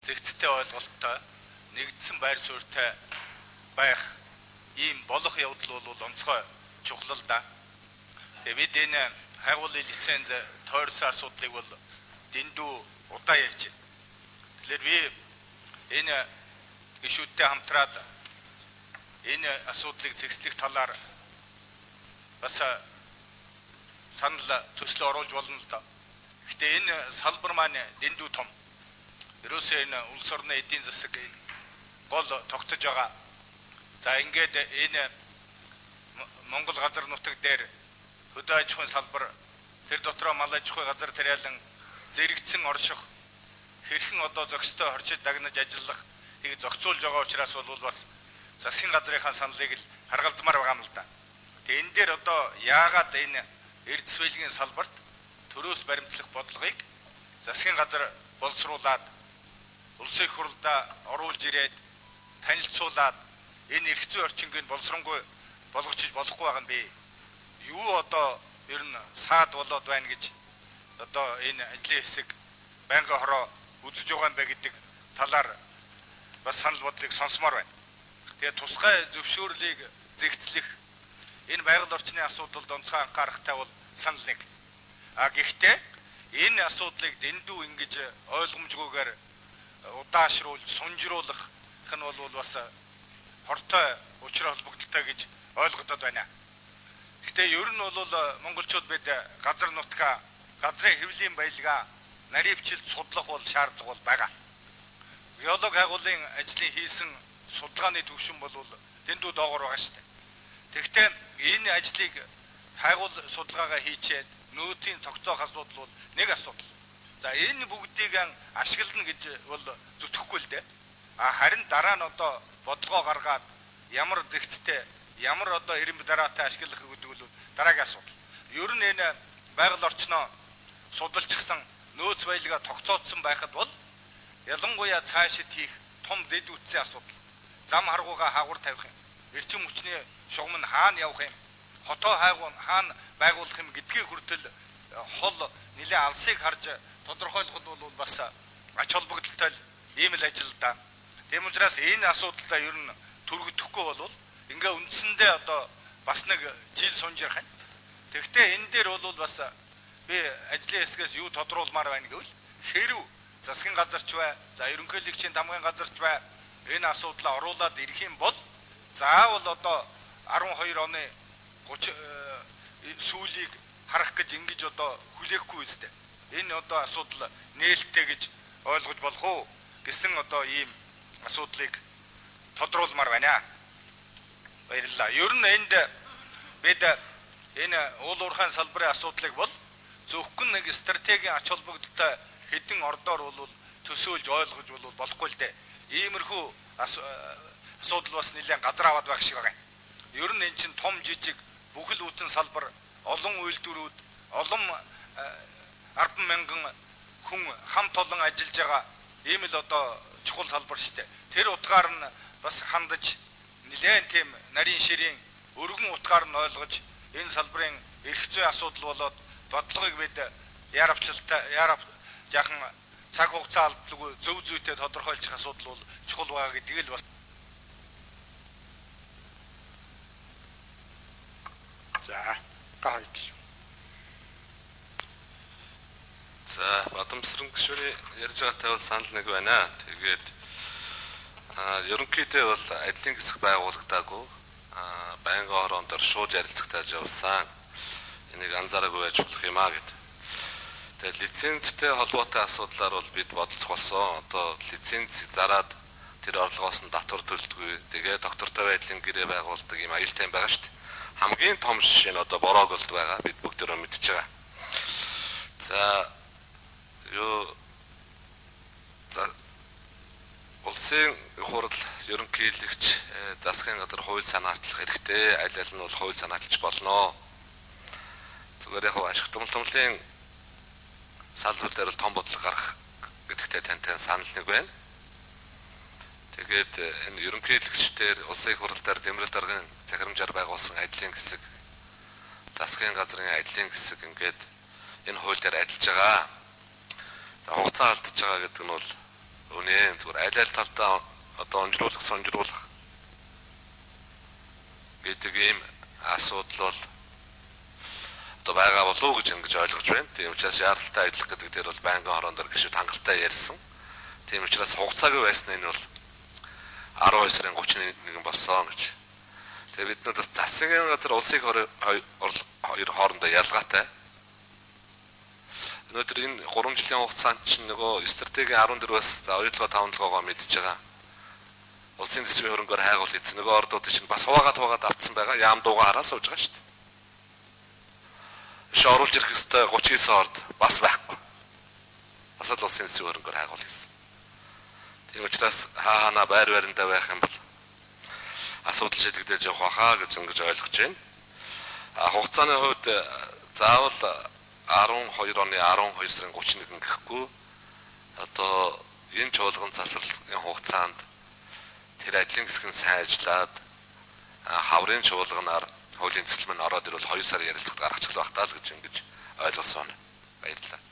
зэгцтэй ойлголттой нэгдсэн байр суурьтай байх ийм болох явдал бол онцгой чухал да. Тэгээд бид энэ хайгуулын лиценз тойрсон асуудлыг бол дэндүү удаа ярьж байна. Тэгэхээр би энэ гишүүдтэй хамтраад энэ асуудлыг зэгслэх талаар бас санал төслөө оруулж болно л доо. Гэхдээ энэ салбар маань дэндүү том. Ерөөсөө энэ улс орны эдийн засаг гол тогтож байгаа. За ингээд энэ Монгол газар нутаг дээр хөдөө аж ахуйн салбар, тэр дотроо мал аж ахуй газар тариалан зэрэгцсэн орших, хэрхэн одоо зохистой хорчид дагнаж ажиллах ийг зохицуулж байгаа учраас бол бас засгийн газрынхаа саналыг л харгалзмаар байгаа юм л да. Тэгээ энэ дээр одоо яагаад энэ эрдэс байлгийн салбарт төрөөс баримтлах бодлогыг засгийн газар боловсруулад улсын их хурлдаа оруулж ирээд танилцуулаад энэ эрх зүйн орчингийг боловсронгуй болгочих болохгүй байгаа нь бэ? Юу одоо ер нь саад болоод байна гэж одоо энэ ажлын хэсэг байнгын хороо үзэж байгаа юм бэ гэдэг талаар бас санал бодлыг сонсомоор байна. Тэгээ тусгай зөвшөөрлийг зэгцлэх энэ байгаль орчны асуудалд онцгой анхаарахтай бол санал нэг. Гэхдээ энэ асуудлыг дэндүү ингэж ойлгомжгүйгээр удаашруулж сунжруулах нь бол бас хортой учраа холбогдолтой гэж ойлгогдод байна. Гэхдээ ер нь бол монголчууд бид газар нутгаа, газрын хэвлийн баялгаа наривчилж судлах бол шаардлага бол байгаа. Геологи хайгуулын ажлын хийсэн судалгааны төвшин бол дэндүү доогоор байгаа шүү дээ. Тэгэхдээ энэ ажлыг хайгуул судалгаагаа хийчээд нөөтийн тогтоох асуудал бол нэг асуудал. За энэ бүгдийг ашиглана гэж бол зүтгэхгүй л дээ. Харин дараа нь одоо бодлогоо гаргаад ямар зэгцтэй, ямар одоо эрэм дараатай ашиглах гэдэг бол дараагийн асуудал. Ер нь энэ байгаль орчноо судалчихсан нөөц баялгаа тогтоодсон байхад бол ялангуяа цаашид хийх том дэд үтсийн асуудал. Зам харгуугаа хаагур тавих юм. Эрчим хүчний шугам нь хаана явах юм? Хотоо хайгуун хаана байгуулах юм гэдгийг хүртэл хол нэлээд алсыг харж тодорхойлоход бол бас ач холбогдолтой ийм л ажил да. Тийм учраас энэ асуудалтай ер нь түргэдэхгүй бол ингээ үндсэндээ одоо бас нэг жил сунж ярих юм. Тэгвэл энэ дээр бол бас би ажлын хэсгээс юу тодруулмаар байна гэвэл хэрв засгийн газарч бай, за ерөнхийлөгчийн тамгын газарч бай энэ асуудлаа оруулаад ирэх юм бол заавал одоо 12 оны 30 сүүлийг харах гэж ингэж одоо хүлээхгүй үстэй. Энэ одоо асуудал нээлттэй гэж ойлгож болох уу гэсэн одоо ийм асуудлыг тодруулмаар байна. Баярлалаа. Ер нь энд бид энэ уул уурхайн салбарын асуудлыг бол зөвхөн нэг стратегийн ач холбогдолтой хэдэн ордоор бол төсөөлж ойлгож бол болохгүй л дээ. Иймэрхүү асуудал бас нэлээд газар аваад байх шиг байгаа. Ер нь эн чинь том жижиг бүхэл бүтэн салбар, олон үйлдвэрүүд, олон 10,000 хүн хамт олон ажиллаж байгаа ийм л одоо чухал салбар шүү дээ. Тэр утгаар нь бас хандаж нэлээд тийм нарийн ширийн өргөн утгаар нь ойлгож энэ салбарын эрх зүйн асуудал болоод бодлогыг бид жаахан цаг хугацаа алдлагүй зөв зүйтэй тодорхойлчих асуудал бол чухал байгаа гэдгийг л бас. За гайч. За Бадамсран гишүүний ярьж байгаатай бол санал нэг байна. Тэгээд ерөнхийдөө бол ажлын хэсэг байгуулагдаагүй байнгын хороонд шууд ярилцагтайж явсан. Энийг анзаараагүй байж болох юм аа гэд. Тэгээд лицензтэй холбоотой асуудлаар бол бид бодолцох болсон. Одоо лиценз зараад тэр орлогоос нь татвар төлдөггүй. Тэгээд доктортой байдлын гэрээ байгуулдаг юм аюултай юм байгаа шүү дээ. Хамгийн том жишээ нь одоо Борооголд байгаа. Бид бүгдөө мэдж байгаа. За улсын хурал ерөнхийлөгч засгийн газар хууль санаачлах хэрэгтэй. Аль аль нь бол хууль санаачилж болно. Зүгээр яг ашиг томлын салбар дээр бол том бодлого гарах гэдэгтэй тантай санал нэг байна. Тэгээд энэ ерөнхийлөгчдэр улсын их хурал дээр дэмрэл даргын захирамжаар байгуулсан ажлын хэсэг, засгийн газрын ажлын хэсэг ингээд энэ хууль дээр ажиллаж байгаа. За хугацаа алдаж байгаа гэдэг нь бол Үнэн зүгээр аль талдаа одоо онжруулах сонжруулах гэдэг ийм асуудал бол одоо байгаа болов уу гэж ингэж ойлгож байна. Тийм учраас яаралтай ажиллах гэдэг дээр бол байнгын хороондор гişүүд хангалттай ярьсан. Тийм учраас хугацаагүй байсан энэ бол 12 сарын 31 болсон гэж. Тэгээ бид нар бас засгийн газар улсын хоёр хоорондоо ялгаатай. Өнөөдөр энэ 3 жилийн хугацаанд чинь нөгөө стратегийн 14-өөс за оюутлогоо тавталгоогоо мэдж байгаа. Улсын төсвийн хөрөнгөөр хайгуул хийсэн нөгөө ордууд чинь бас хуваагаад авцсан байгаа. Яам дуугаа хараа сууж байгаа шүү дээ. Биш оруулж ирэх ёстой 39 орд бас байхгүй. Бас л улсын төсвийн хөрөнгөөр хайгуул хийсэн. Тийм учраас хаана байр бариндаа байх юм бол асуудал шийдэгдэж явах хаа гэж ингэж ойлгож байна. Хугацааны хувьд заавал 12 оны 12 сарын 31 гэхгүй одоо энэ чуулган засварлын хугацаанд тэр ажлын хэсэг нь сайн ажиллаад хаврын чуулганаар хуулийн төсөл мань ороод ирвэл 2 сар ярилцлагад гаргачих байх таа л гэж ингэж ойлгосон. Баярлалаа.